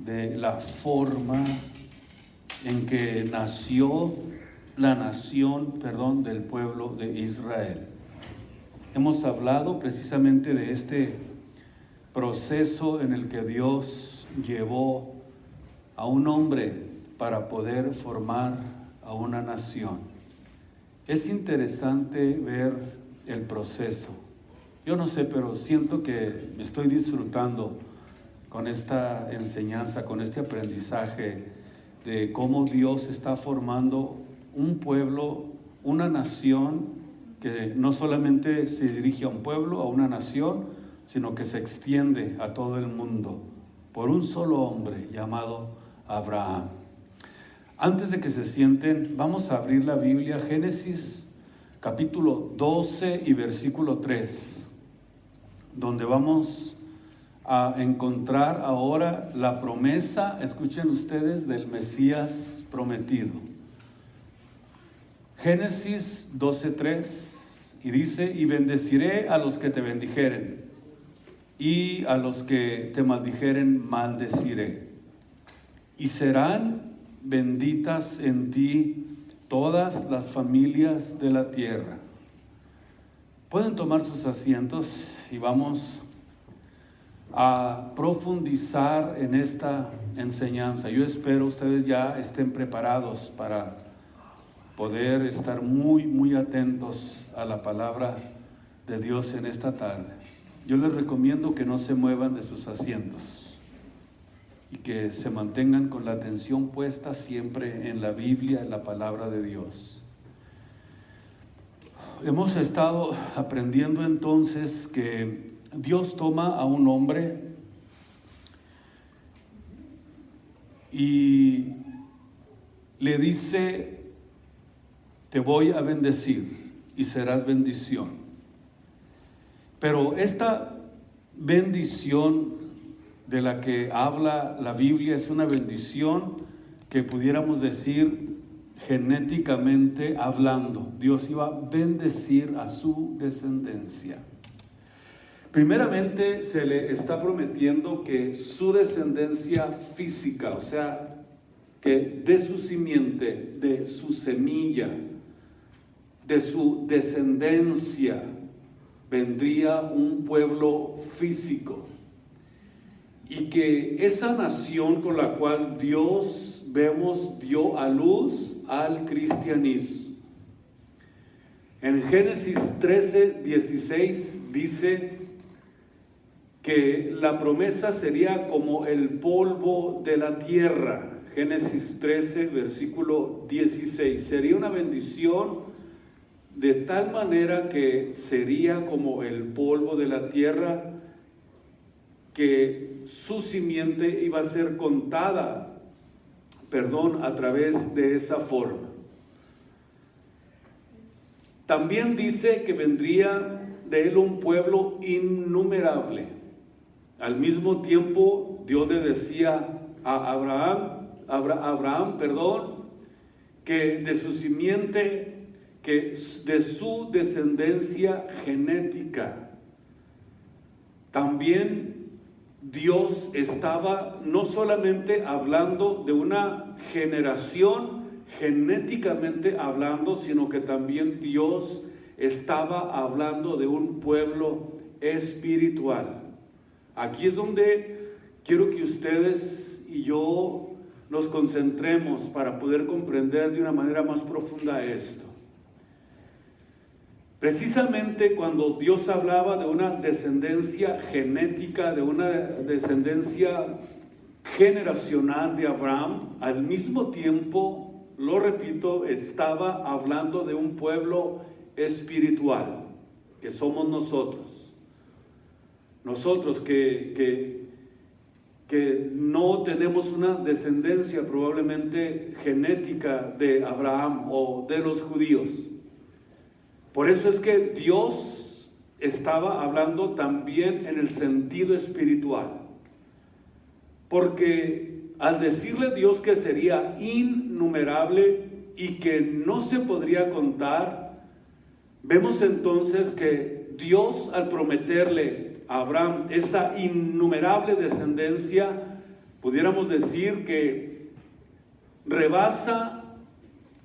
de la forma en que nació la nación, del pueblo de Israel. Hemos hablado precisamente de este proceso en el que Dios llevó a un hombre para poder formar a una nación. Es interesante ver el proceso. Yo no sé, pero siento que estoy disfrutando con esta enseñanza, con este aprendizaje de cómo Dios está formando un pueblo, una nación que no solamente se dirige a un pueblo, a una nación, sino que se extiende a todo el mundo por un solo hombre llamado Abraham. Antes de que se sienten, vamos a abrir la Biblia, Génesis capítulo 12 y versículo 3, donde vamos a encontrar ahora la promesa, escuchen ustedes, del Mesías prometido. Génesis 12:3, y dice: y bendeciré a los que te bendijeren, y a los que te maldijeren maldeciré. Y serán benditas en ti todas las familias de la tierra. Pueden tomar sus asientos y vamos a profundizar en esta enseñanza. Yo espero ustedes ya estén preparados para poder estar muy atentos a la palabra de Dios en esta tarde. Yo les recomiendo que no se muevan de sus asientos y que se mantengan con la atención puesta siempre en la Biblia, en la palabra de Dios. Hemos estado aprendiendo entonces que Dios toma a un hombre y le dice: te voy a bendecir y serás bendición. Pero esta bendición de la que habla la Biblia es una bendición que pudiéramos decir genéticamente hablando. Dios iba a bendecir a su descendencia. Primeramente se le está prometiendo que su descendencia física, o sea, que de su simiente, de su semilla, de su descendencia, vendría un pueblo físico. Y que esa nación con la cual Dios, vemos, dio a luz al cristianismo. En Génesis 13:16 dice que la promesa sería como el polvo de la tierra. Génesis 13, versículo 16. Sería una bendición de tal manera que sería como el polvo de la tierra, que su simiente iba a ser contada, a través de esa forma. También dice que vendría de él un pueblo innumerable. Al mismo tiempo, Dios le decía a Abraham, que de su simiente, que de su descendencia genética, también Dios estaba no solamente hablando de una generación genéticamente hablando, sino que también Dios estaba hablando de un pueblo espiritual. Aquí es donde quiero que ustedes y yo nos concentremos para poder comprender de una manera más profunda esto. Precisamente cuando Dios hablaba de una descendencia genética, de una descendencia generacional de Abraham, al mismo tiempo, lo repito, estaba hablando de un pueblo espiritual, que somos nosotros. Nosotros que no tenemos una descendencia probablemente genética de Abraham o de los judíos. Por eso es que Dios estaba hablando también en el sentido espiritual. Porque al decirle Dios que sería innumerable y que no se podría contar, vemos entonces que Dios, al prometerle a Abraham esta innumerable descendencia, pudiéramos decir que rebasa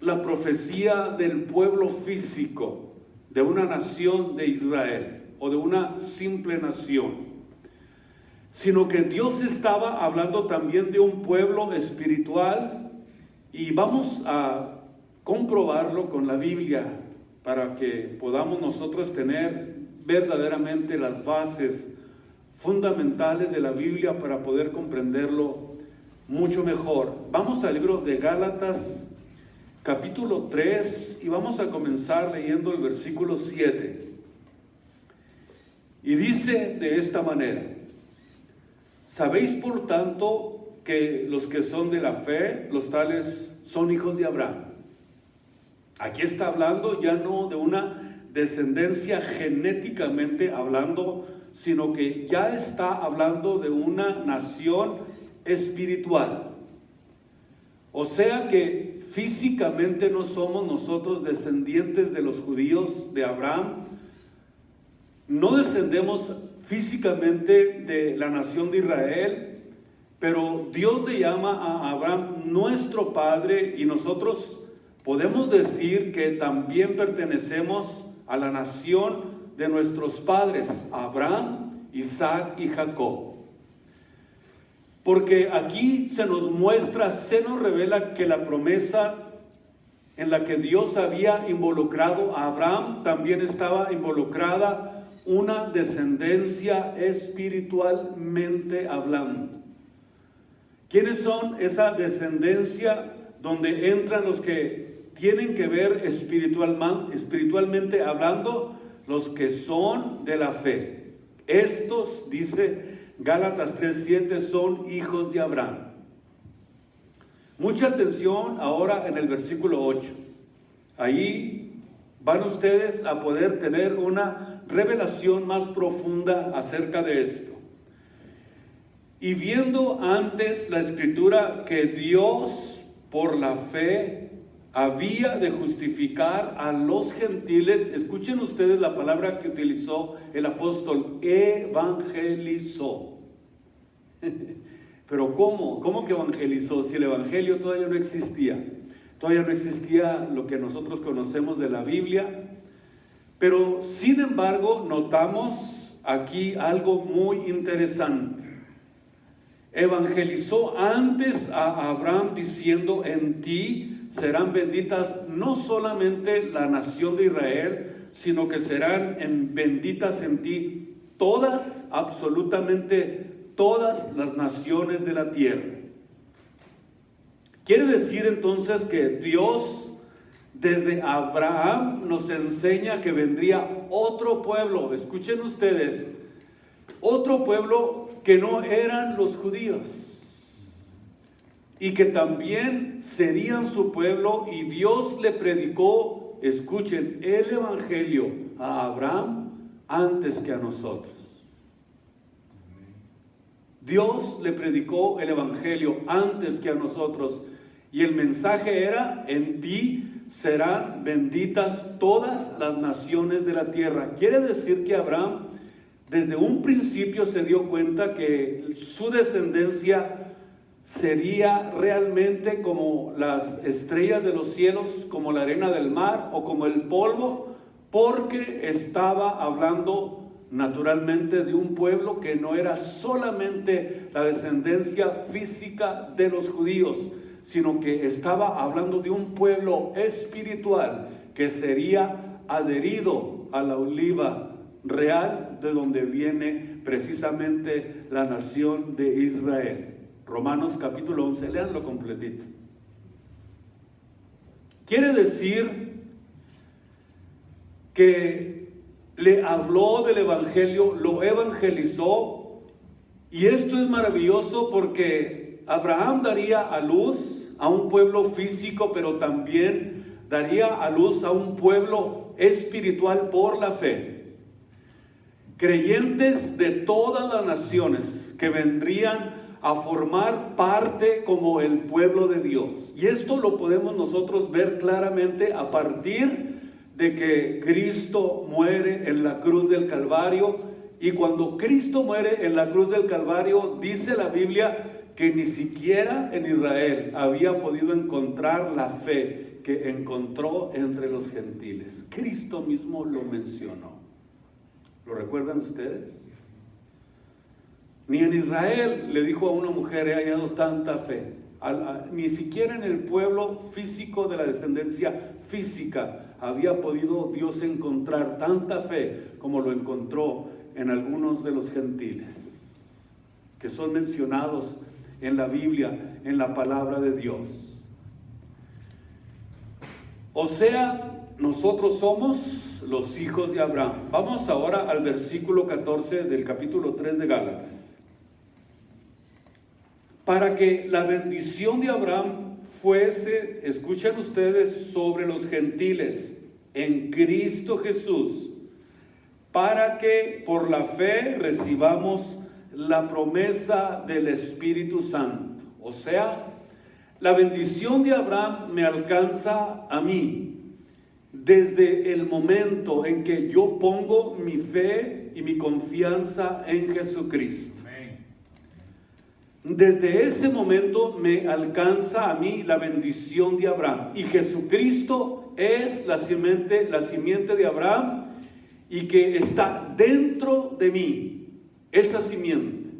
la profecía del pueblo físico de una nación de Israel o de una simple nación, sino que Dios estaba hablando también de un pueblo espiritual, y vamos a comprobarlo con la Biblia para que podamos nosotros tener verdaderamente las bases fundamentales de la Biblia para poder comprenderlo mucho mejor. Vamos al libro de Gálatas capítulo 3 y vamos a comenzar leyendo el versículo 7. Y dice de esta manera: sabéis por tanto que los que son de la fe, los tales son hijos de Abraham. Aquí está hablando ya no de una descendencia genéticamente hablando, sino que ya está hablando de una nación espiritual. O sea que físicamente no somos nosotros descendientes de los judíos de Abraham, no descendemos físicamente de la nación de Israel, pero Dios le llama a Abraham nuestro padre, y nosotros podemos decir que también pertenecemos a la nación de nuestros padres, Abraham, Isaac y Jacob. Porque aquí se nos muestra, se nos revela que la promesa en la que Dios había involucrado a Abraham, también estaba involucrada una descendencia espiritualmente hablando. ¿Quiénes son esa descendencia donde entran los que tienen que ver espiritualmente hablando? Los que son de la fe. Estos, dice Gálatas 3:7, son hijos de Abraham. Mucha atención ahora en el versículo 8. Ahí van ustedes a poder tener una revelación más profunda acerca de esto. Y viendo antes la escritura que Dios por la fe había de justificar a los gentiles, escuchen ustedes la palabra que utilizó el apóstol: evangelizó. Pero ¿cómo que evangelizó? Si el evangelio todavía no existía. Todavía no existía lo que nosotros conocemos de la Biblia. Pero sin embargo notamos aquí algo muy interesante. Evangelizó antes a Abraham diciendo: en ti serán benditas no solamente la nación de Israel, sino que serán benditas en ti todas, absolutamente todas las naciones de la tierra. Quiere decir entonces que Dios desde Abraham nos enseña que vendría otro pueblo. Escuchen ustedes, otro pueblo que no eran los judíos, y que también serían su pueblo, y Dios le predicó, escuchen, el evangelio a Abraham antes que a nosotros. Dios le predicó el evangelio antes que a nosotros, y el mensaje era: en ti serán benditas todas las naciones de la tierra. Quiere decir que Abraham desde un principio se dio cuenta que su descendencia sería realmente como las estrellas de los cielos, como la arena del mar o como el polvo, porque estaba hablando naturalmente de un pueblo que no era solamente la descendencia física de los judíos, sino que estaba hablando de un pueblo espiritual que sería adherido a la oliva real, de donde viene precisamente la nación de Israel. Romanos capítulo 11, léanlo completito. Quiere decir que le habló del evangelio, lo evangelizó, y esto es maravilloso porque Abraham daría a luz a un pueblo físico, pero también daría a luz a un pueblo espiritual por la fe. Creyentes de todas las naciones que vendrían a formar parte como el pueblo de Dios. Y esto lo podemos nosotros ver claramente a partir de que Cristo muere en la cruz del Calvario Y cuando Cristo muere en la cruz del Calvario, dice la Biblia que ni siquiera en Israel había podido encontrar la fe que encontró entre los gentiles. Cristo mismo lo mencionó. ¿Lo recuerdan ustedes? Ni en Israel le dijo a una mujer: he hallado tanta fe. Ni siquiera en el pueblo físico de la descendencia física había podido Dios encontrar tanta fe como lo encontró en algunos de los gentiles que son mencionados en la Biblia, en la palabra de Dios. O sea, nosotros somos los hijos de Abraham. Vamos ahora al versículo 14 del capítulo 3 de Gálatas. Para que la bendición de Abraham fuese, escuchen ustedes, sobre los gentiles en Cristo Jesús, para que por la fe recibamos la promesa del Espíritu Santo. O sea, la bendición de Abraham me alcanza a mí desde el momento en que yo pongo mi fe y mi confianza en Jesucristo. Desde ese momento me alcanza a mí la bendición de Abraham. Y Jesucristo es la simiente de Abraham, y que está dentro de mí, esa simiente.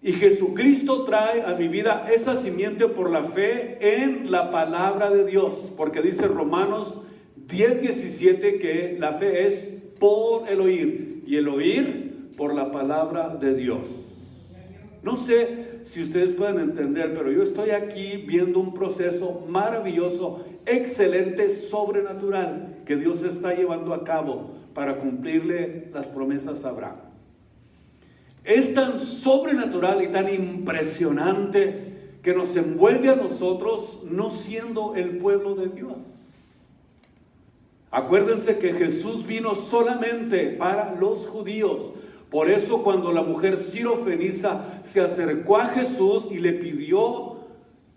Y Jesucristo trae a mi vida esa simiente por la fe en la palabra de Dios. Porque dice Romanos 10:17 que la fe es por el oír, y el oír por la palabra de Dios. No sé si ustedes pueden entender, pero yo estoy aquí viendo un proceso maravilloso, excelente, sobrenatural, que Dios está llevando a cabo para cumplirle las promesas a Abraham. Es tan sobrenatural y tan impresionante que nos envuelve a nosotros, no siendo el pueblo de Dios. Acuérdense que Jesús vino solamente para los judíos. Por eso cuando la mujer sirofeniza se acercó a Jesús y le pidió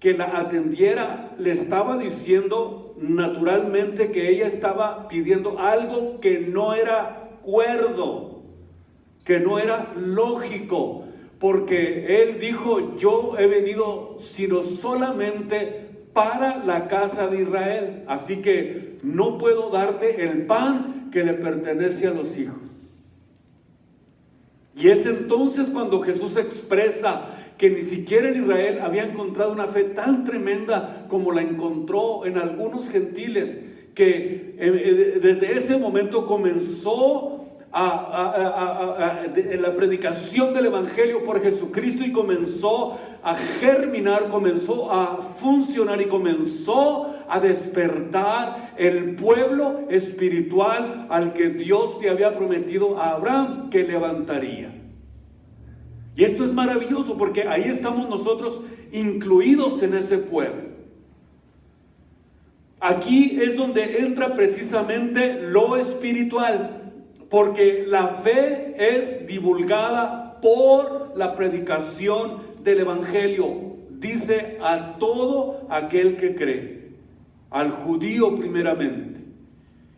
que la atendiera, le estaba diciendo naturalmente que ella estaba pidiendo algo que no era cuerdo, que no era lógico, porque él dijo: yo he venido sino solamente para la casa de Israel, así que no puedo darte el pan que le pertenece a los hijos. Y es entonces cuando Jesús expresa que ni siquiera en Israel había encontrado una fe tan tremenda como la encontró en algunos gentiles, que desde ese momento comenzó la predicación del Evangelio por Jesucristo, y comenzó a germinar, comenzó a funcionar y comenzó a despertar el pueblo espiritual al que Dios le había prometido a Abraham que levantaría. Y esto es maravilloso porque ahí estamos nosotros incluidos en ese pueblo. Aquí es donde entra precisamente lo espiritual, porque la fe es divulgada por la predicación del Evangelio. Dice: a todo aquel que cree, al judío primeramente.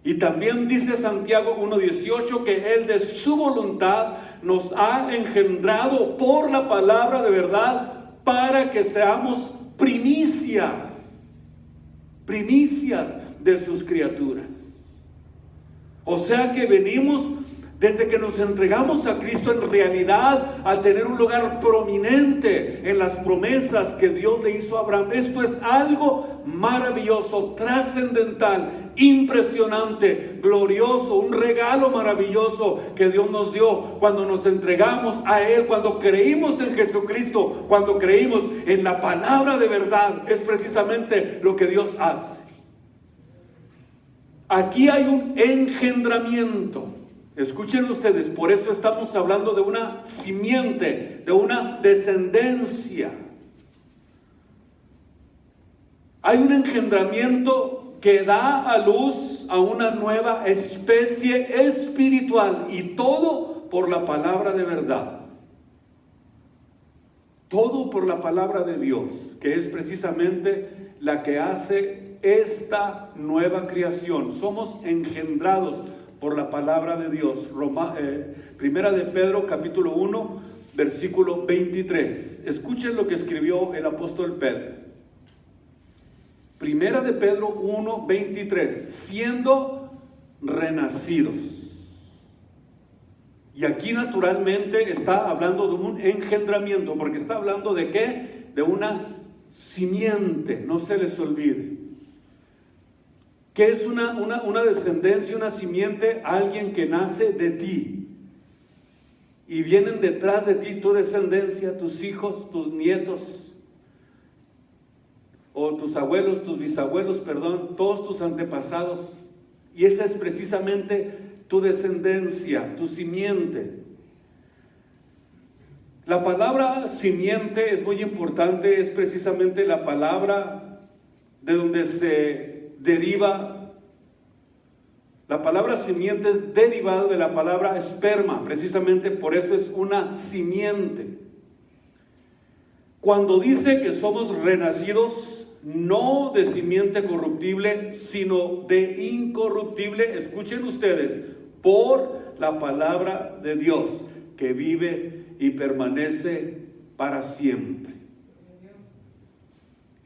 Y también dice Santiago 1:18 que Él de su voluntad nos ha engendrado por la palabra de verdad para que seamos primicias de sus criaturas. O sea que venimos, desde que nos entregamos a Cristo, en realidad a tener un lugar prominente en las promesas que Dios le hizo a Abraham. Esto es algo maravilloso, trascendental, impresionante, glorioso, un regalo maravilloso que Dios nos dio cuando nos entregamos a Él, cuando creímos en Jesucristo, cuando creímos en la palabra de verdad. Es precisamente lo que Dios hace. Aquí hay un engendramiento. Escuchen ustedes, por eso estamos hablando de una simiente, de una descendencia. Hay un engendramiento que da a luz a una nueva especie espiritual, y todo por la palabra de verdad. Todo por la palabra de Dios, que es precisamente la que hace esta nueva creación. Somos engendrados por la palabra de Dios. Primera de Pedro, capítulo 1, versículo 23. Escuchen lo que escribió el apóstol Pedro. Primera de Pedro 1, 23. Siendo renacidos. Y aquí naturalmente está hablando de un engendramiento, porque está hablando de ¿qué? De una simiente, no se les olvide. ¿Qué es una descendencia, una simiente? Alguien que nace de ti. Y vienen detrás de ti tu descendencia, tus hijos, tus nietos, o tus abuelos, tus bisabuelos, perdón, todos tus antepasados. Y esa es precisamente tu descendencia, tu simiente. La palabra simiente es muy importante, es precisamente la palabra de donde se deriva. La palabra simiente es derivada de la palabra esperma, precisamente por eso es una simiente. Cuando dice que somos renacidos, no de simiente corruptible, sino de incorruptible, escuchen ustedes, por la palabra de Dios, que vive y permanece para siempre.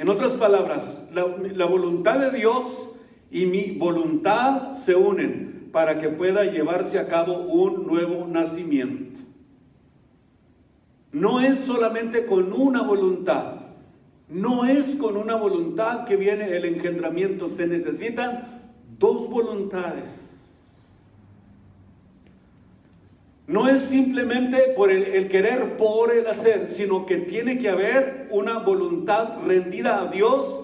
En otras palabras, la voluntad de Dios y mi voluntad se unen para que pueda llevarse a cabo un nuevo nacimiento. No es solamente con una voluntad, no es con una voluntad que viene el engendramiento, se necesitan dos voluntades. No es simplemente por el querer, por el hacer, sino que tiene que haber una voluntad rendida a Dios.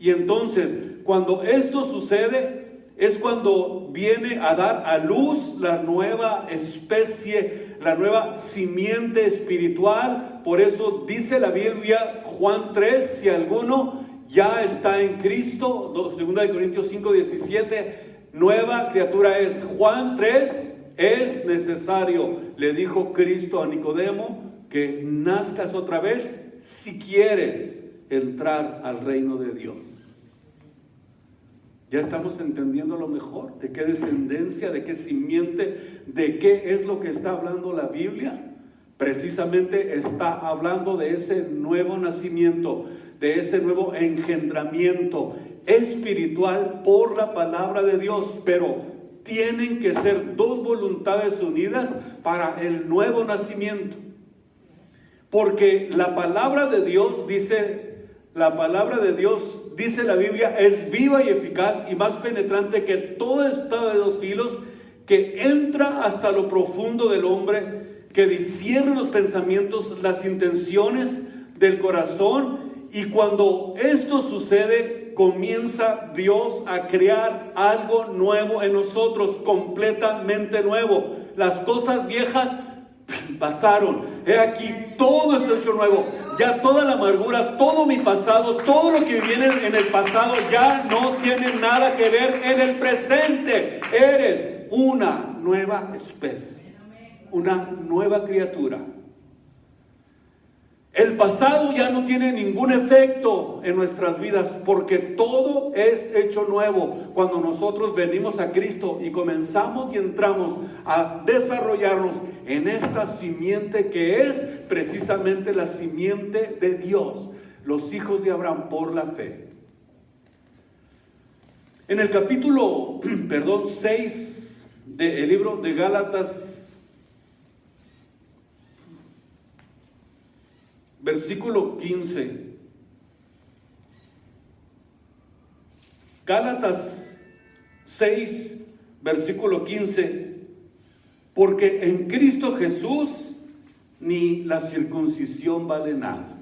Y entonces, cuando esto sucede, es cuando viene a dar a luz la nueva especie, la nueva simiente espiritual. Por eso dice la Biblia, Juan 3, si alguno ya está en Cristo, 2 Corintios 5, 17, nueva criatura es. Juan 3, es necesario, le dijo Cristo a Nicodemo, que nazcas otra vez si quieres entrar al reino de Dios. Ya estamos entendiendo lo mejor, de qué descendencia, de qué simiente, de qué es lo que está hablando la Biblia. Precisamente está hablando de ese nuevo nacimiento, de ese nuevo engendramiento espiritual por la palabra de Dios, pero tienen que ser dos voluntades unidas para el nuevo nacimiento. Porque la palabra de Dios dice la Biblia, es viva y eficaz y más penetrante que toda espada de dos filos, que entra hasta lo profundo del hombre, que discierne los pensamientos, las intenciones del corazón. Y cuando esto sucede, comienza Dios a crear algo nuevo en nosotros, completamente nuevo. Las cosas viejas pasaron. He aquí, todo es hecho nuevo. Ya toda la amargura, todo mi pasado, todo lo que viene en el pasado ya no tiene nada que ver en el presente. Eres una nueva especie, una nueva criatura. El pasado ya no tiene ningún efecto en nuestras vidas porque todo es hecho nuevo. Cuando nosotros venimos a Cristo y comenzamos y entramos a desarrollarnos en esta simiente que es precisamente la simiente de Dios, los hijos de Abraham por la fe. En el capítulo 6 del libro de Gálatas, versículo 15. Gálatas 6, versículo 15. Porque en Cristo Jesús ni la circuncisión vale nada.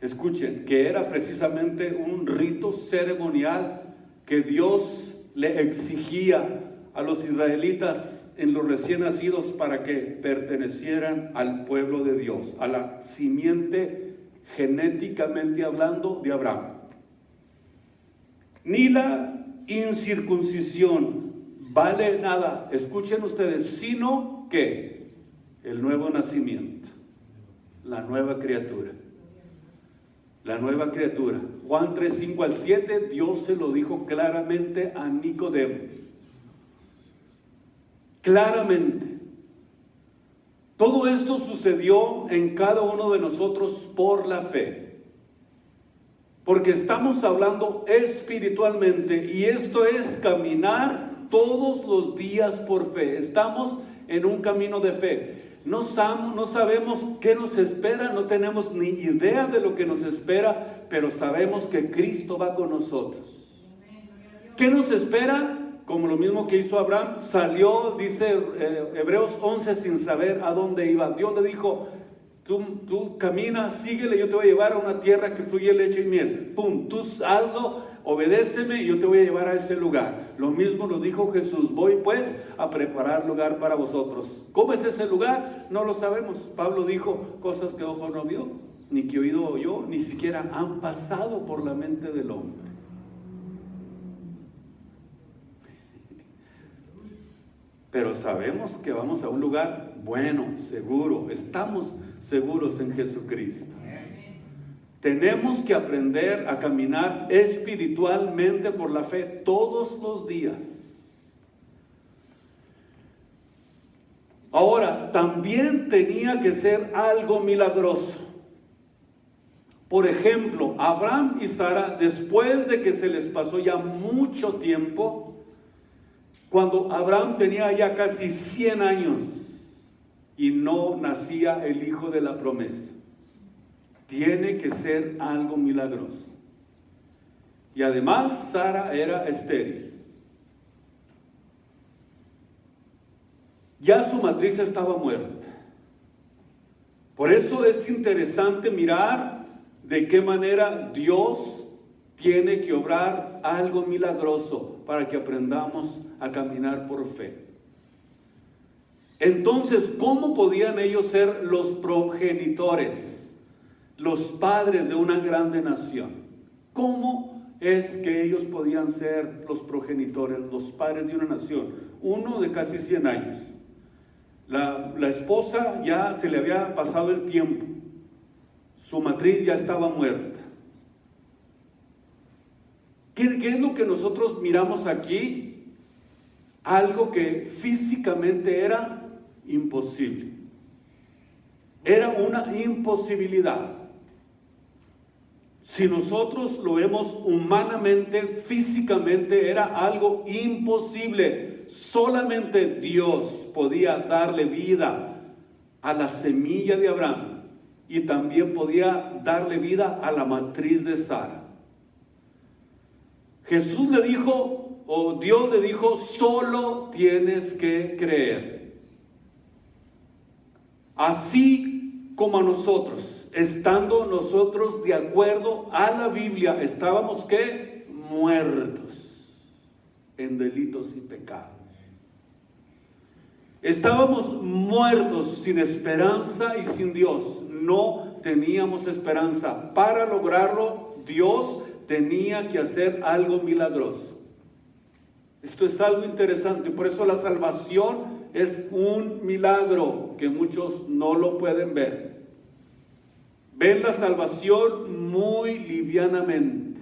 Escuchen, que era precisamente un rito ceremonial que Dios le exigía a los israelitas en los recién nacidos para que pertenecieran al pueblo de Dios, a la simiente genéticamente hablando de Abraham. Ni la incircuncisión vale nada, escuchen ustedes, sino que el nuevo nacimiento, la nueva criatura. La nueva criatura. Juan 3, 5 al 7, Dios se lo dijo claramente a Nicodemo. claramente. Todo esto sucedió en cada uno de nosotros por la fe. Porque estamos hablando espiritualmente y esto es caminar todos los días por fe. Estamos en un camino de fe. No sabemos qué nos espera, no tenemos ni idea de lo que nos espera, pero sabemos que Cristo va con nosotros. ¿Qué nos espera? Como lo mismo que hizo Abraham, salió, dice Hebreos 11, sin saber a dónde iba. Dios le dijo, tú camina, síguele, yo te voy a llevar a una tierra que fluye leche y miel. Pum, tú hazlo, obedéceme y yo te voy a llevar a ese lugar. Lo mismo lo dijo Jesús, voy pues a preparar lugar para vosotros. ¿Cómo es ese lugar? No lo sabemos. Pablo dijo cosas que ojo no vio, ni que oído oyó, ni siquiera han pasado por la mente del hombre. Pero sabemos que vamos a un lugar bueno, seguro, estamos seguros en Jesucristo. Tenemos que aprender a caminar espiritualmente por la fe todos los días. Ahora, también tenía que ser algo milagroso. Por ejemplo, Abraham y Sara, después de que se les pasó ya mucho tiempo, cuando Abraham tenía ya casi 100 años y no nacía el hijo de la promesa, tiene que ser algo milagroso. Y además Sara era estéril. Ya su matriz estaba muerta. Por eso es interesante mirar de qué manera Dios tiene que obrar algo milagroso para que aprendamos a caminar por fe. Entonces, ¿cómo podían ellos ser los progenitores, los padres de una grande nación? ¿Cómo es que ellos podían ser los progenitores, los padres de una nación? Uno de casi 100 años. La esposa ya se le había pasado el tiempo. Su matriz ya estaba muerta. ¿Qué es lo que nosotros miramos aquí? Algo que físicamente era imposible. Era una imposibilidad. Si nosotros lo vemos humanamente, físicamente, era algo imposible. Solamente Dios podía darle vida a la semilla de Abraham y también podía darle vida a la matriz de Sara. Jesús le dijo, o Dios le dijo, solo tienes que creer. Así como a nosotros, estando nosotros de acuerdo a la Biblia, estábamos ¿qué? Muertos en delitos y pecados. Estábamos muertos sin esperanza y sin Dios. No teníamos esperanza. Para lograrlo, Dios tenía que hacer algo milagroso. Esto es algo interesante. Por eso la salvación es un milagro que muchos no lo pueden ver. Ven la salvación muy livianamente.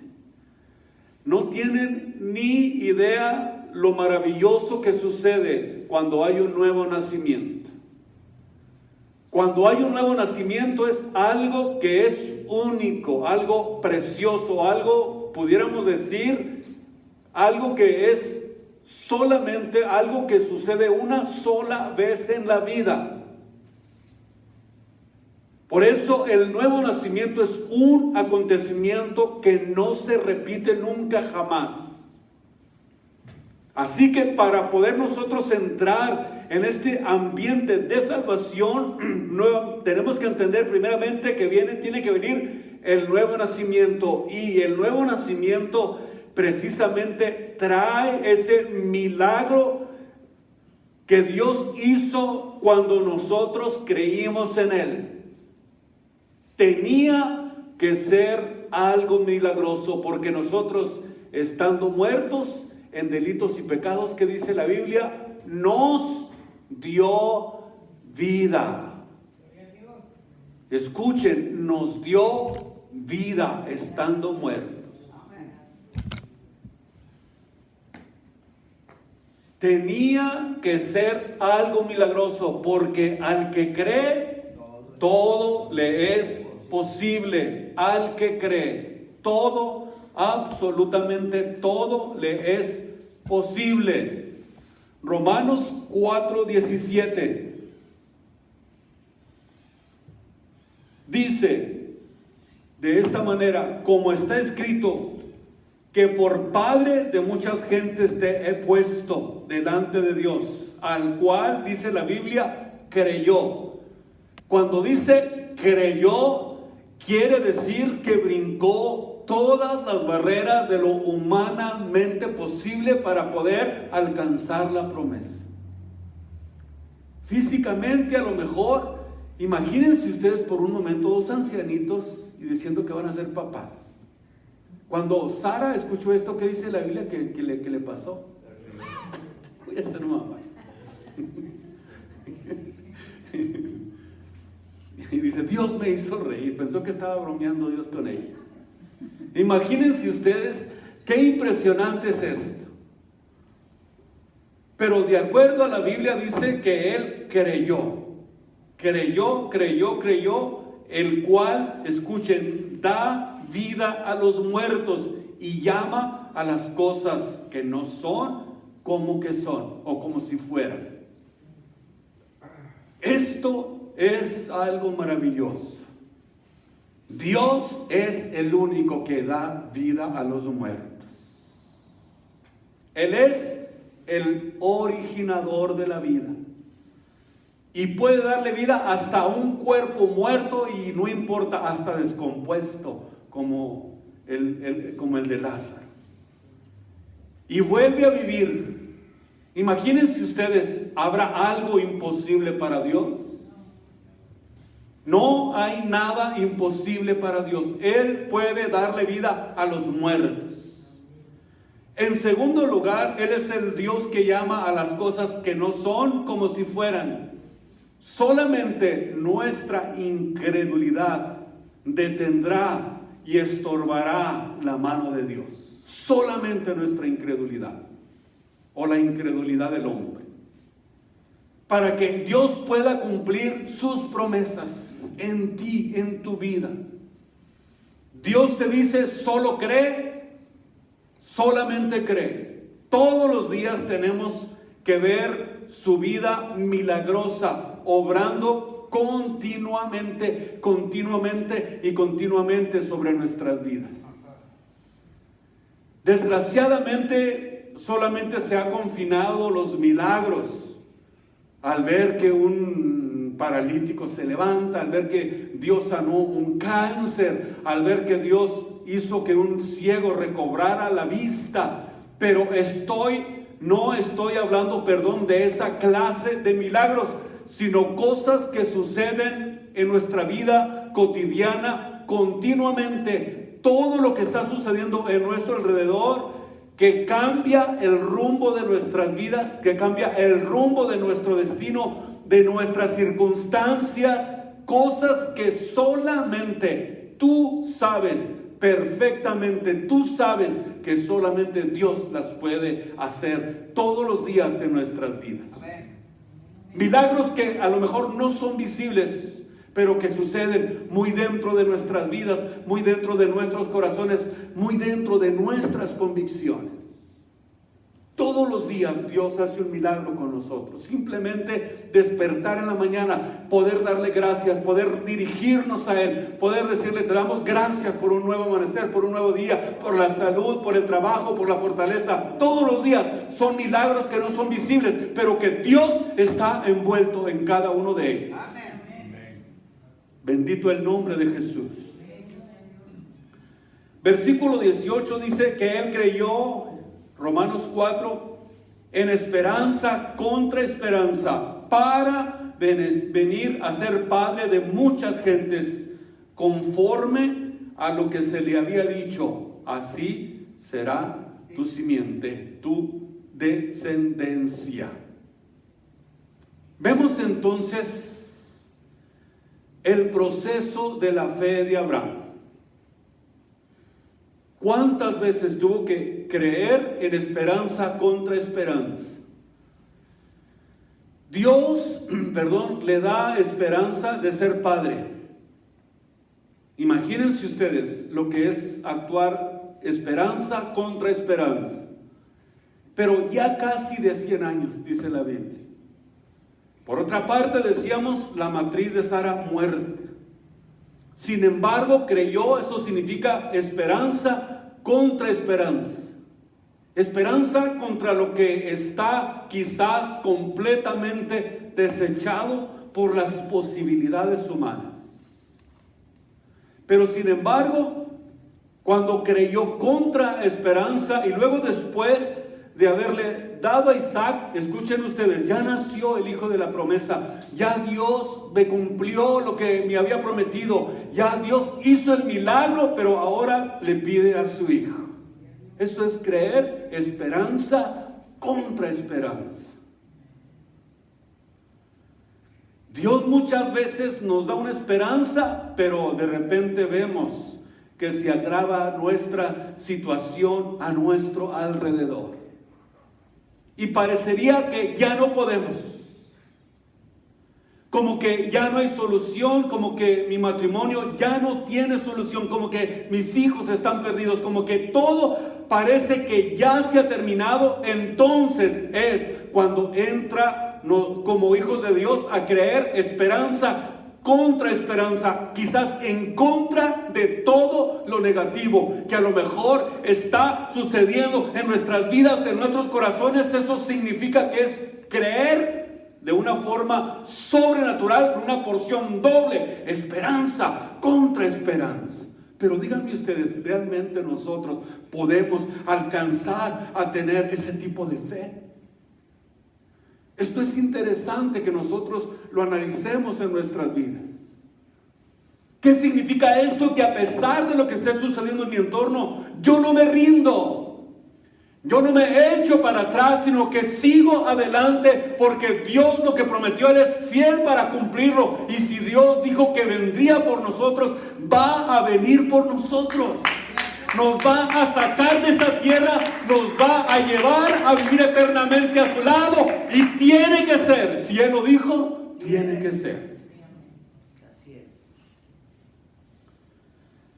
No tienen ni idea lo maravilloso que sucede cuando hay un nuevo nacimiento. Cuando hay un nuevo nacimiento es algo que es único, algo precioso, algo, pudiéramos decir, algo que es solamente algo que sucede una sola vez en la vida. Por eso el nuevo nacimiento es un acontecimiento que no se repite nunca jamás. Así que para poder nosotros entrar en este ambiente de salvación, tenemos que entender primeramente que tiene que venir el nuevo nacimiento. Y el nuevo nacimiento precisamente trae ese milagro que Dios hizo cuando nosotros creímos en Él. Tenía que ser algo milagroso porque nosotros, estando muertos en delitos y pecados, que dice la Biblia, nos dio vida. Escuchen, nos dio vida estando muertos. Tenía que ser algo milagroso, porque al que cree, todo le es posible. Al que cree, todo, absolutamente todo le es posible. Romanos 4:17 dice de esta manera, como está escrito, que por padre de muchas gentes te he puesto delante de Dios, al cual, dice la Biblia, creyó. Cuando dice creyó, quiere decir que brincó todas las barreras de lo humanamente posible para poder alcanzar la promesa. Físicamente, a lo mejor, imagínense ustedes por un momento dos ancianitos y diciendo que van a ser papás. Cuando Sara escuchó esto, ¿qué dice la Biblia que le pasó? Voy a ser mamá. Y dice, Dios me hizo reír. Pensó que estaba bromeando Dios con ella. Imagínense ustedes qué impresionante es esto. Pero de acuerdo a la Biblia dice que él creyó. Creyó, el cual, escuchen, da vida a los muertos y llama a las cosas que no son como que son o como si fueran. Esto es algo maravilloso. Dios es el único que da vida a los muertos. Él es el originador de la vida. Y puede darle vida hasta a un cuerpo muerto y no importa, hasta descompuesto, como el de Lázaro. Y vuelve a vivir. Imagínense ustedes, ¿habrá algo imposible para Dios? No hay nada imposible para Dios. Él puede darle vida a los muertos. En segundo lugar, Él es el Dios que llama a las cosas que no son como si fueran. Solamente nuestra incredulidad detendrá y estorbará la mano de Dios. Solamente nuestra incredulidad o la incredulidad del hombre. Para que Dios pueda cumplir sus promesas en ti, en tu vida. Dios te dice, solo cree, solamente cree. Todos los días tenemos que ver su vida milagrosa, obrando continuamente sobre nuestras vidas. Desgraciadamente, solamente se han confinado los milagros. Al ver que un paralítico se levanta, al ver que Dios sanó un cáncer, al ver que Dios hizo que un ciego recobrara la vista. Pero no estoy hablando, de esa clase de milagros, sino cosas que suceden en nuestra vida cotidiana continuamente. Todo lo que está sucediendo en nuestro alrededor, que cambia el rumbo de nuestras vidas, que cambia el rumbo de nuestro destino, de nuestras circunstancias, cosas que solamente tú sabes perfectamente, tú sabes que solamente Dios las puede hacer todos los días en nuestras vidas. Milagros que a lo mejor no son visibles, pero que suceden muy dentro de nuestras vidas, muy dentro de nuestros corazones, muy dentro de nuestras convicciones. Todos los días Dios hace un milagro con nosotros. Simplemente despertar en la mañana, poder darle gracias, poder dirigirnos a Él, poder decirle, te damos gracias por un nuevo amanecer, por un nuevo día, por la salud, por el trabajo, por la fortaleza. Todos los días son milagros que no son visibles, pero que Dios está envuelto en cada uno de ellos. Amén. Bendito el nombre de Jesús. Versículo 18 dice que Él creyó, Romanos 4, en esperanza contra esperanza, para venir a ser padre de muchas gentes, conforme a lo que se le había dicho, así será tu simiente, tu descendencia. Vemos entonces el proceso de la fe de Abraham. ¿Cuántas veces tuvo que creer en esperanza contra esperanza? Dios, le da esperanza de ser padre. Imagínense ustedes lo que es actuar esperanza contra esperanza. Pero ya casi de 100 años, dice la Biblia. Por otra parte, decíamos, la matriz de Sara muerta. Sin embargo, creyó, eso significa esperanza contra esperanza. Esperanza contra lo que está quizás completamente desechado por las posibilidades humanas. Pero sin embargo, cuando creyó contra esperanza y luego después de haberle dado a Isaac, escuchen ustedes, ya nació el hijo de la promesa, ya Dios me cumplió lo que me había prometido, ya Dios hizo el milagro, pero ahora le pide a su hijo. Eso es creer esperanza contra esperanza. Dios muchas veces nos da una esperanza, pero de repente vemos que se agrava nuestra situación a nuestro alrededor. Y parecería que ya no podemos. Como que ya no hay solución, como que mi matrimonio ya no tiene solución, como que mis hijos están perdidos, como que todo parece que ya se ha terminado. Entonces es cuando entra como hijos de Dios a creer esperanza contra esperanza, quizás en contra de todo lo negativo que a lo mejor está sucediendo en nuestras vidas, en nuestros corazones. Eso significa que es creer de una forma sobrenatural, con una porción doble, esperanza contra esperanza. Pero díganme ustedes, ¿realmente nosotros podemos alcanzar a tener ese tipo de fe? Esto es interesante que nosotros lo analicemos en nuestras vidas. ¿Qué significa esto? Que a pesar de lo que esté sucediendo en mi entorno, yo no me rindo. Yo no me echo para atrás, sino que sigo adelante, porque Dios lo que prometió, Él es fiel para cumplirlo. Y si Dios dijo que vendría por nosotros, va a venir por nosotros. Nos va a sacar de esta tierra, nos va a llevar a vivir eternamente a su lado. Y tiene que ser, si Él lo dijo, tiene que ser.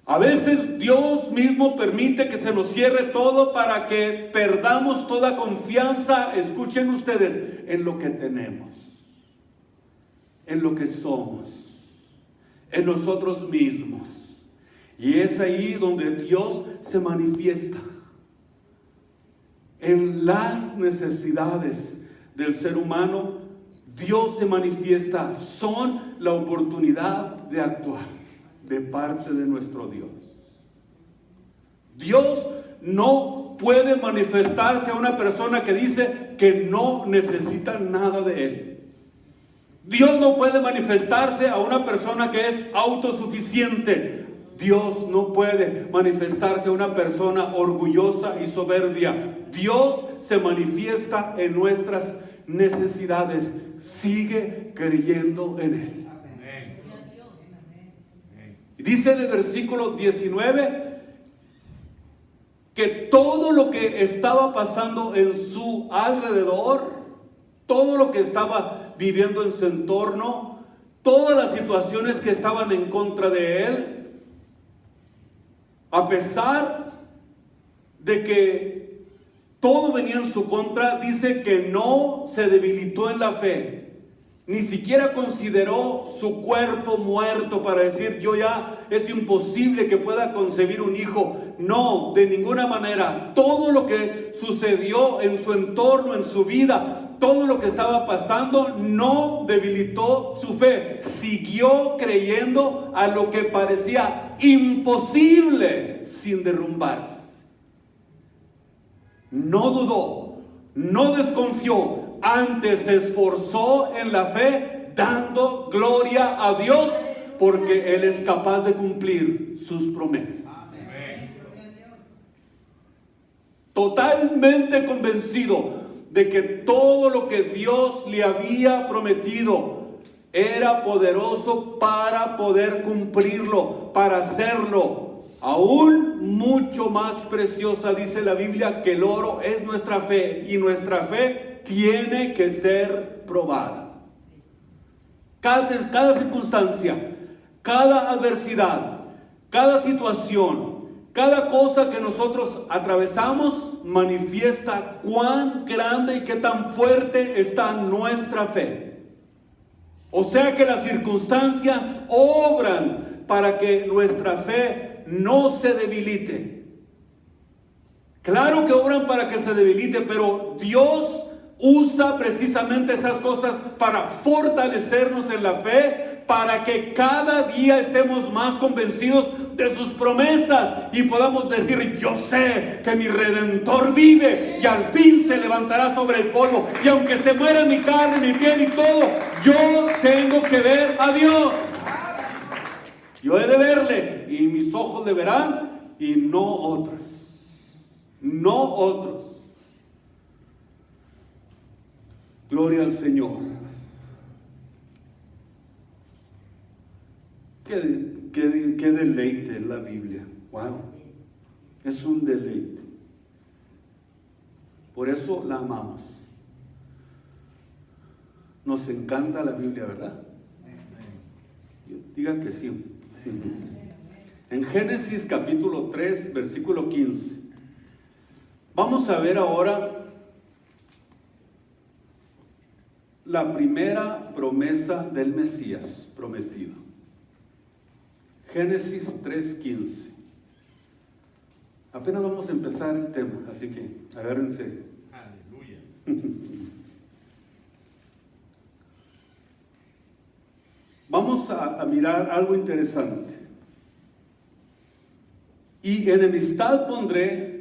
A veces Dios mismo permite que se nos cierre todo para que perdamos toda confianza, escuchen ustedes, en lo que tenemos, en lo que somos, en nosotros mismos. Y es ahí donde Dios se manifiesta en las necesidades del ser humano. Dios se manifiesta, son la oportunidad de actuar de parte de nuestro Dios. Dios no puede manifestarse a una persona que dice que no necesita nada de Él. Dios no puede manifestarse a una persona que es autosuficiente. Dios no puede manifestarse a una persona orgullosa y soberbia. Dios se manifiesta en nuestras necesidades. Sigue creyendo en Él. Dice en el versículo 19 que todo lo que estaba pasando en su alrededor, todo lo que estaba viviendo en su entorno, todas las situaciones que estaban en contra de él, a pesar de que todo venía en su contra, dice que no se debilitó en la fe. Ni siquiera consideró su cuerpo muerto para decir, yo ya es imposible que pueda concebir un hijo. No, de ninguna manera. Todo lo que sucedió en su entorno, en su vida, todo lo que estaba pasando, no debilitó su fe. Siguió creyendo a lo que parecía imposible sin derrumbarse. No dudó, no desconfió. Antes se esforzó en la fe, dando gloria a Dios, porque Él es capaz de cumplir sus promesas. Amén. Totalmente convencido de que todo lo que Dios le había prometido era poderoso para poder cumplirlo, para hacerlo. Aún mucho más preciosa, dice la Biblia, que el oro es nuestra fe, y nuestra fe tiene que ser probada. Cada circunstancia, cada adversidad, cada situación, cada cosa que nosotros atravesamos manifiesta cuán grande y qué tan fuerte está nuestra fe. O sea que las circunstancias obran para que nuestra fe no se debilite. Claro que obran para que se debilite, pero Dios usa precisamente esas cosas para fortalecernos en la fe, para que cada día estemos más convencidos de sus promesas y podamos decir: yo sé que mi Redentor vive y al fin se levantará sobre el polvo, y aunque se muera mi carne, mi piel y todo, yo tengo que ver a Dios. Yo he de verle y mis ojos le verán y no otros. No otros. Gloria al Señor. Qué deleite la Biblia. Wow. Es un deleite. Por eso la amamos. Nos encanta la Biblia, ¿verdad? Diga que sí. En Génesis capítulo 3, versículo 15. Vamos a ver ahora la primera promesa del Mesías prometido. Génesis 3:15. Apenas vamos a empezar el tema, así que agárrense. Aleluya. Vamos a mirar algo interesante. Y enemistad pondré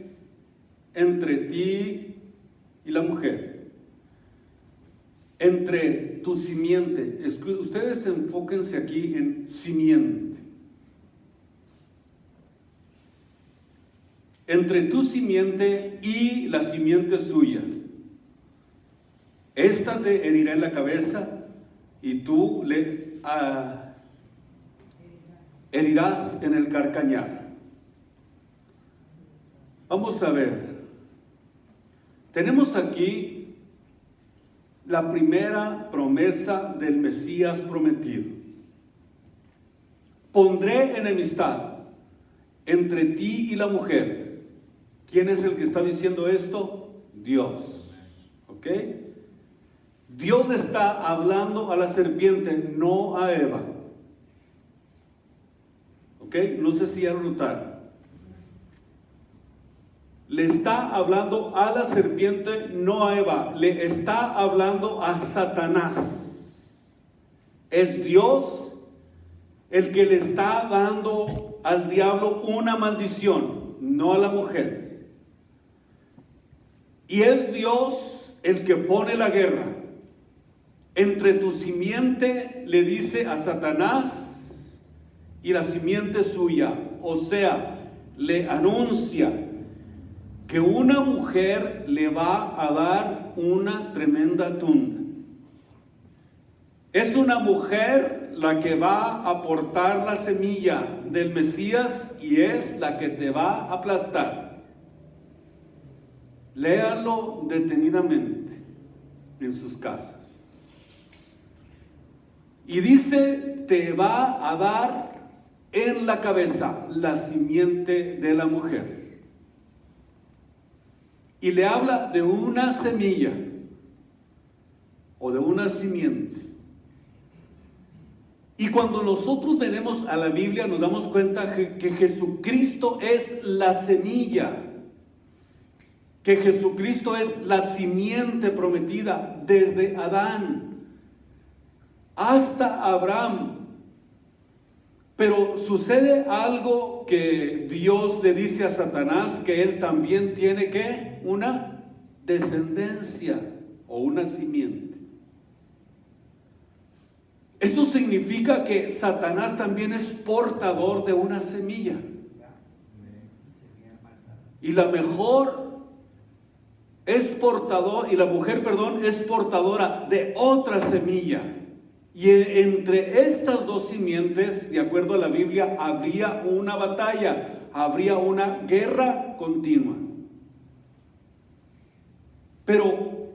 entre ti y la mujer, entre tu simiente. Ustedes enfóquense aquí en simiente. Entre tu simiente y la simiente suya. Esta te herirá en la cabeza y tú le herirás en el calcañar. Vamos a ver. Tenemos aquí la primera promesa del Mesías prometido. Pondré enemistad entre ti y la mujer. ¿Quién es el que está diciendo esto? Dios. ¿Ok? Dios le está hablando a la serpiente, no a Eva. ¿Ok? No sé si ya lo notaron. Le está hablando a la serpiente, no a Eva. Le está hablando a Satanás. Es Dios el que le está dando al diablo una maldición, no a la mujer. Y es Dios el que pone la guerra. Entre tu simiente, le dice a Satanás, y la simiente suya. O sea, le anuncia que una mujer le va a dar una tremenda tunda. Es una mujer la que va a aportar la semilla del Mesías y es la que te va a aplastar. Léanlo detenidamente en sus casas. Y dice, te va a dar en la cabeza la simiente de la mujer. Y le habla de una semilla o de una simiente. Y cuando nosotros venimos a la Biblia nos damos cuenta que Jesucristo es la semilla, que Jesucristo es la simiente prometida desde Adán hasta Abraham. Pero sucede algo que Dios le dice a Satanás, que él también tiene que una descendencia o una simiente. Eso significa que Satanás también es portador de una semilla. Y la mujer es portadora de otra semilla. Y entre estas dos simientes, de acuerdo a la Biblia, habría una batalla, habría una guerra continua. Pero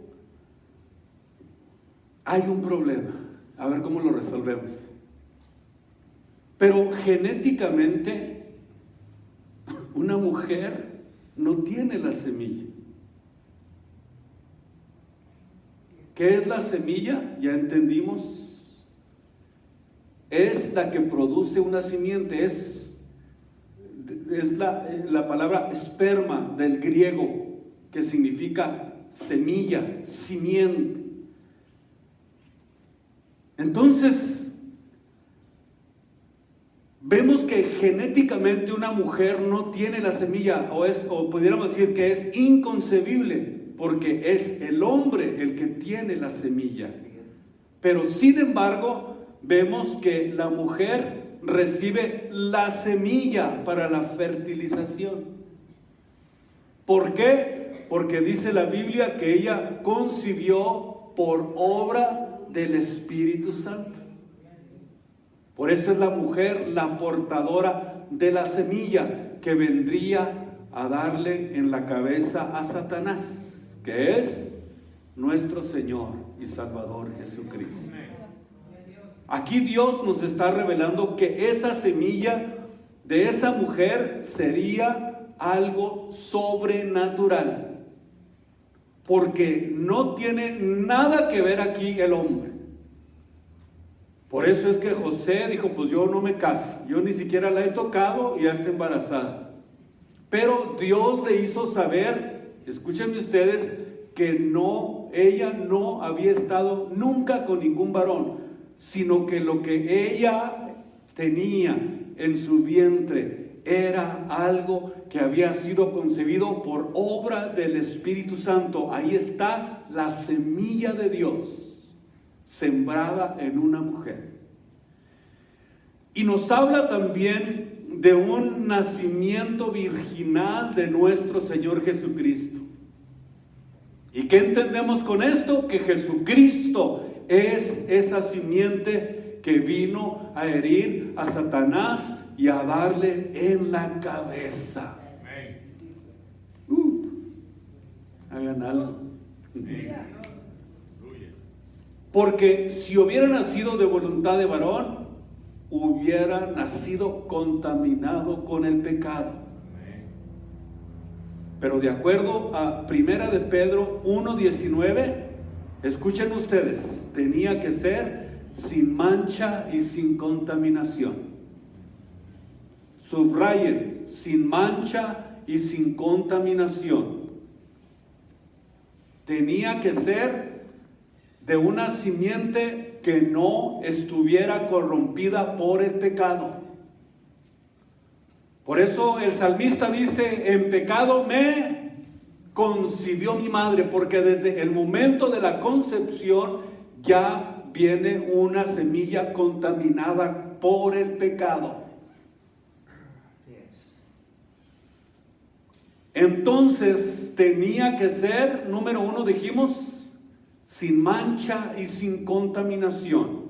hay un problema A ver cómo lo resolvemos. Pero genéticamente, una mujer no tiene la semilla. ¿Qué es la semilla? Ya entendimos. Es la que produce una simiente. Es la palabra esperma del griego, que significa semilla, simiente. Entonces, vemos que genéticamente una mujer no tiene la semilla, o pudiéramos decir que es inconcebible, porque es el hombre el que tiene la semilla. Pero sin embargo, vemos que la mujer recibe la semilla para la fertilización. ¿Por qué? Porque dice la Biblia que ella concibió por obra del Espíritu Santo. Por eso es la mujer la portadora de la semilla que vendría a darle en la cabeza a Satanás, que es nuestro Señor y Salvador Jesucristo. Aquí Dios nos está revelando que esa semilla de esa mujer sería algo sobrenatural, porque no tiene nada que ver aquí el hombre. Por eso es que José dijo, pues yo no me caso, yo ni siquiera la he tocado y ya está embarazada. Pero Dios le hizo saber, escúchenme ustedes, que ella no había estado nunca con ningún varón, sino que lo que ella tenía en su vientre era algo que había sido concebido por obra del Espíritu Santo. Ahí está la semilla de Dios sembrada en una mujer. Y nos habla también de un nacimiento virginal de nuestro Señor Jesucristo. ¿Y qué entendemos con esto? Que Jesucristo es esa simiente que vino a herir a Satanás y a darle en la cabeza. Hagan algo. Porque si hubiera nacido de voluntad de varón, hubiera nacido contaminado con el pecado. Pero de acuerdo a 1 de Pedro 1:19, escuchen ustedes, tenía que ser sin mancha y sin contaminación. Subrayen, sin mancha y sin contaminación. Tenía que ser de una simiente que no estuviera corrompida por el pecado. Por eso el salmista dice, en pecado me concibió mi madre, porque desde el momento de la concepción ya viene una semilla contaminada por el pecado. Entonces tenía que ser, número 1 dijimos, sin mancha y sin contaminación.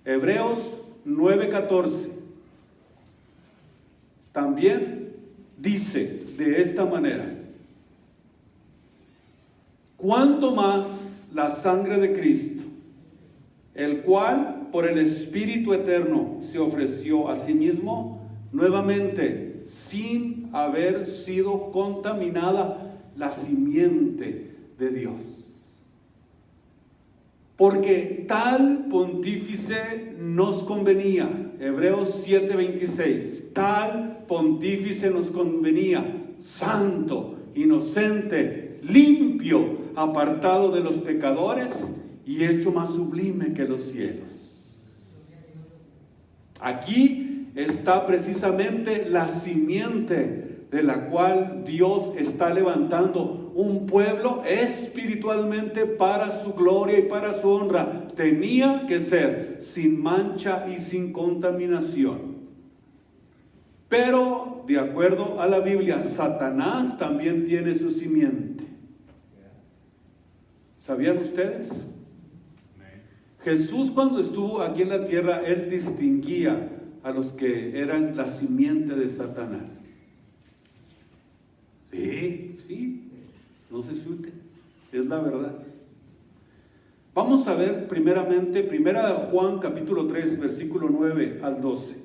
Hebreos 9:14. También dice de esta manera: cuánto más la sangre de Cristo, el cual por el Espíritu Eterno se ofreció a sí mismo nuevamente, sin haber sido contaminada la simiente de Dios. Porque tal pontífice nos convenía, Hebreos 7:26, tal pontífice nos convenía, santo, inocente, limpio, apartado de los pecadores y hecho más sublime que los cielos. Aquí está precisamente la simiente de la cual Dios está levantando un pueblo espiritualmente para su gloria y para su honra. Tenía que ser sin mancha y sin contaminación. Pero, de acuerdo a la Biblia, Satanás también tiene su simiente. ¿Sabían ustedes? Jesús, cuando estuvo aquí en la tierra, él distinguía a los que eran la simiente de Satanás. Sí, no se asuste, es la verdad. Vamos a ver primeramente, primera de Juan capítulo 3, versículo 9 al 12.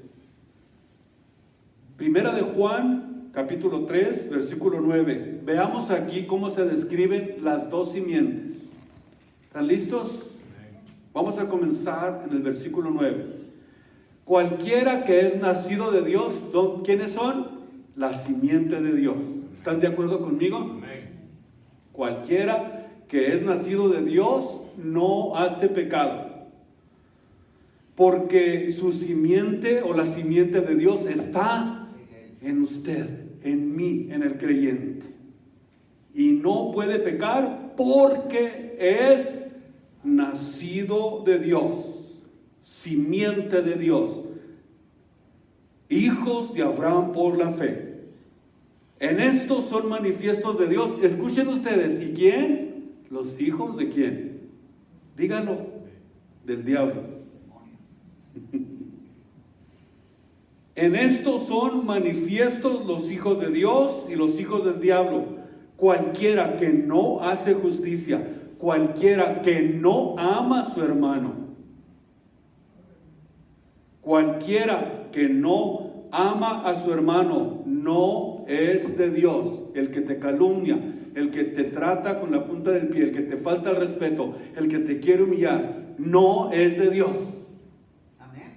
Primera de Juan capítulo 3, versículo 9. Veamos aquí cómo se describen las dos simientes. ¿Están listos? Vamos a comenzar en el versículo 9. Cualquiera que es nacido de Dios, ¿quiénes son? La simiente de Dios. ¿Están de acuerdo conmigo? Cualquiera que es nacido de Dios no hace pecado, porque su simiente o la simiente de Dios está en usted, en mí, en el creyente. Y no puede pecar porque es nacido de Dios, simiente de Dios, hijos de Abraham por la fe. En esto son manifiestos de Dios. Escuchen ustedes, ¿y quién? ¿Los hijos de quién? Díganlo, del diablo. En esto son manifiestos los hijos de Dios y los hijos del diablo. Cualquiera que no hace justicia, cualquiera que no ama a su hermano, cualquiera que no ama a su hermano, no es de Dios. El que te calumnia, el que te trata con la punta del pie, el que te falta el respeto, el que te quiere humillar, no es de Dios. Amén.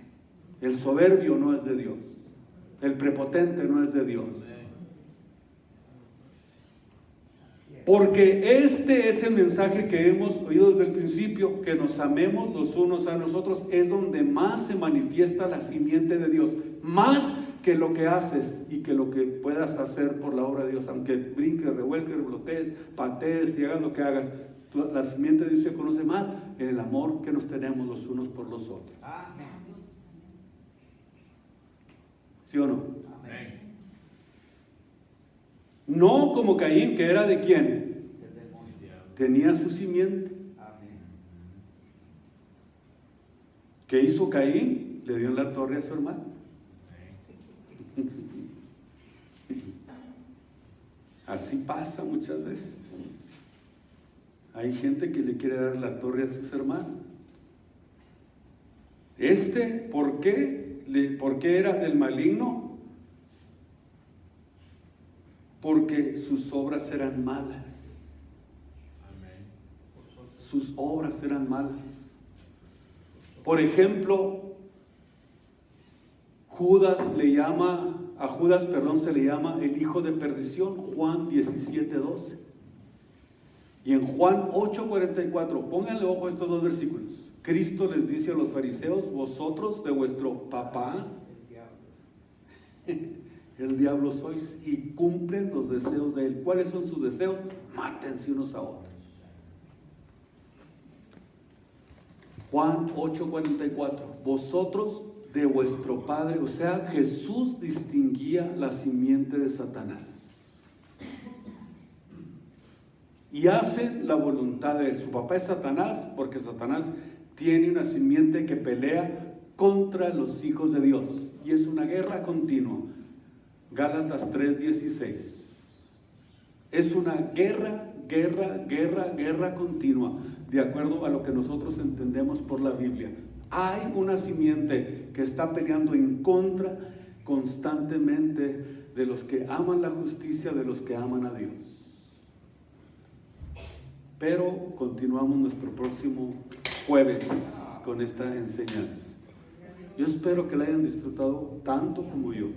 El soberbio no es de Dios. El prepotente no es de Dios. Porque este es el mensaje que hemos oído desde el principio, que nos amemos los unos a los otros. Es donde más se manifiesta la simiente de Dios, más que lo que haces y que lo que puedas hacer por la obra de Dios. Aunque brinques, revuelques, revolotees, patees y hagas lo que hagas, la simiente de Dios se conoce más en el amor que nos tenemos los unos por los otros. Amén. ¿Sí o no? Amén. No como Caín, que era de quién? Tenía su simiente. Amén. ¿Qué hizo Caín? Le dio en la torre a su hermano. Así pasa muchas veces. Hay gente que le quiere dar la torre a sus hermanos. ¿Por qué? ¿Por qué era del maligno? Porque sus obras eran malas. Sus obras eran malas. Por ejemplo, a Judas se le llama el hijo de perdición, Juan 17:12. Y en Juan 8:44, pónganle ojo a estos dos versículos. Cristo les dice a los fariseos: vosotros de vuestro papá, el diablo sois, y cumplen los deseos de él. ¿Cuáles son sus deseos? Mátense unos a otros. Juan 8:44, vosotros de vuestro padre, o sea, Jesús distinguía la simiente de Satanás. Y hacen la voluntad de él. Su papá es Satanás, porque Satanás tiene una simiente que pelea contra los hijos de Dios. Y es una guerra continua. Gálatas 3:16. Es una guerra continua, de acuerdo a lo que nosotros entendemos por la Biblia. Hay una simiente que está peleando en contra constantemente de los que aman la justicia, de los que aman a Dios. Pero continuamos nuestro próximo jueves con esta enseñanza. Yo espero que la hayan disfrutado tanto como yo.